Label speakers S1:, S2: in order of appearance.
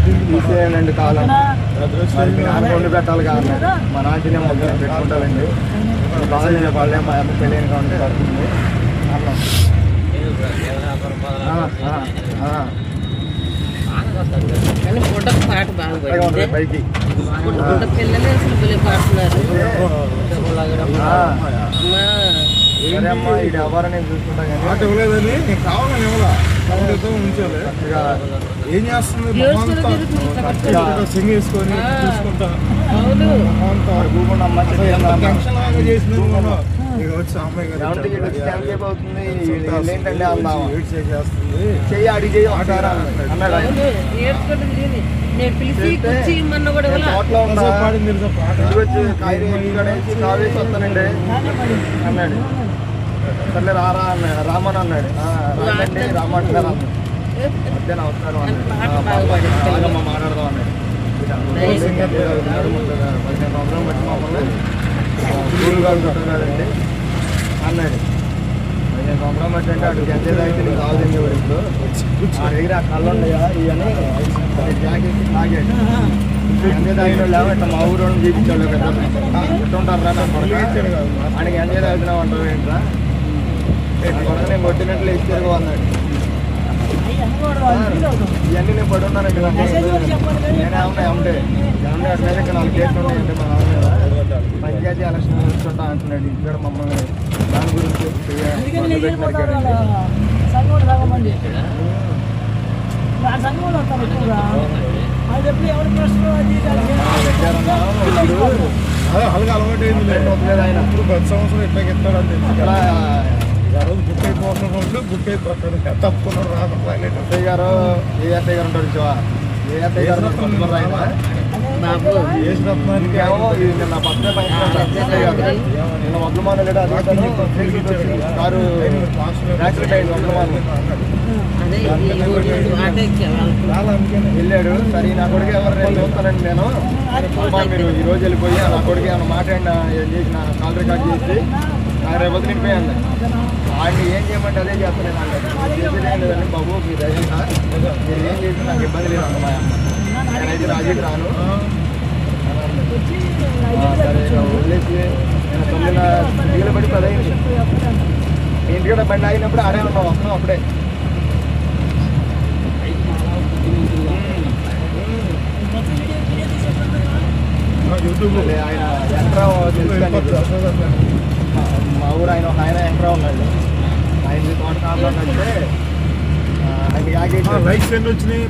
S1: తీసేయండి కాలం మరి మీ నాన్న వండి పెట్టాలి కాదు మా నాటినే మొదలు పెట్టుకుంటారండి బాగా వాళ్ళే మా అమ్మ పెళ్ళైన కాబట్టి పడుతుంది
S2: కానీ ఫోటో పాట బాగా
S1: పైకి
S2: పిల్లలే అసలు భలే పాడుతున్నారు
S1: సరే అమ్మా ఈ వ్యాపారం నేను చూసుకుంటా కానీ
S3: మాట ఇవ్వలేదని నీకు కావాలని ఇవ్వాలా ఉంచాలి ఏం చేస్తుంది సింగ్ వేసుకొని చూసుకుంటా టెన్షన్ లాగా చేసింది వచ్చి అమ్మాయి
S1: ఏంటంటే అందాం చెయ్యి అడిగి చెయ్యి అన్నాడు తోటలో వచ్చి కావేసి వస్తానండి అన్నాడు సర్లే రారా అన్నాడు రామన్ అన్నాడు రామండి రామంటారు మధ్యాహ్నం వస్తారు అన్నాడు మాట్లాడదాం అన్నాడు 15 సంవత్సరం బట్టి మమ్మల్ని స్కూల్ కలుగుతున్నాడండి అన్నాడు 15 సంవత్సరం బట్టి అంటే అటు ఎంత అయితే నీకు కావాల్సింది ఇప్పుడు ఆ దగ్గర ఆ కళ్ళు ఉన్నాయా ఇవన్నీ జాకెట్ తాగాడు ఎంత తాగిన వాళ్ళు ఇట్లా మా ఊరు చూపించాడు కదా ఎట్టుంటారు రా నా కొడుకు ఆయనకి ఎంత తాగుతున్నావు అంటారు ఏంట్రా కొడుకు నేను కొట్టినట్లు ఇచ్చారు అన్నాడు ఇవన్నీ నేను పడి ఉన్నాను ఇక్కడ నేనే ఉన్నాయి ఉంటే ఏమన్నా అట్లయితే ఇక్కడ 4 కేసులు ఉన్నాయంటే మా నాన్న మీద పంచాయతీ ఎలక్షన్ వచ్చుంటా అంటున్నాడు ఇక్కడ మమ్మల్ని దాని గురించి
S3: అలవాటు ఆయన ఇప్పుడు 10 సంవత్సరం ఇట్లా చెప్తాడు అని తెలుసు బుక్ అయిపోతున్న బుక్ అయిపోతాడు తప్పుకున్నారు రాకుండా
S1: అత్తయ్య గారు ఏ అత్తయ్య గారు ఉంటాడు శివ ఏ అత్తయ్య గారు ఏమో ఇది నిన్న పక్కనే నిన్న వడ్లమాన లేడు అదే కారు యాక్సిడెంట్ అయింది వడ్లమాన వెళ్ళాడు సరే నా కొడుకు ఎవరు నేను చూస్తానండి నేను అమ్మా మీరు ఈరోజు వెళ్ళిపోయి నా కొడుకు ఏమైనా మాట్లాడినా ఏం చేసి నా కాల్ రికార్డ్ చేసి నాకు రేపు నిండిపోయాను వాడిని ఏం చేయమంటే అదే చేస్తాను చేసేదేం లేదండి బాబు మీరు అయ్యిందా మీరు ఏం చేసి నాకు ఇబ్బంది లేదు అమ్మా నేనైతే రాజీకి రాను సరే వదిలేసి నేను 9 దిగులు పడి 10 ఇంటికడ బండి ఆగినప్పుడు ఆడే ఉన్నాం వస్తున్నాం అప్పుడే ఆయన ఎంట్రా తెలుసు మా ఊరు ఆయన ఎంట్రా ఉన్నాడు ఆయన తోట కాపులో అంటే ఆయన
S3: లైక్స్ ఎన్ని వచ్చినాయి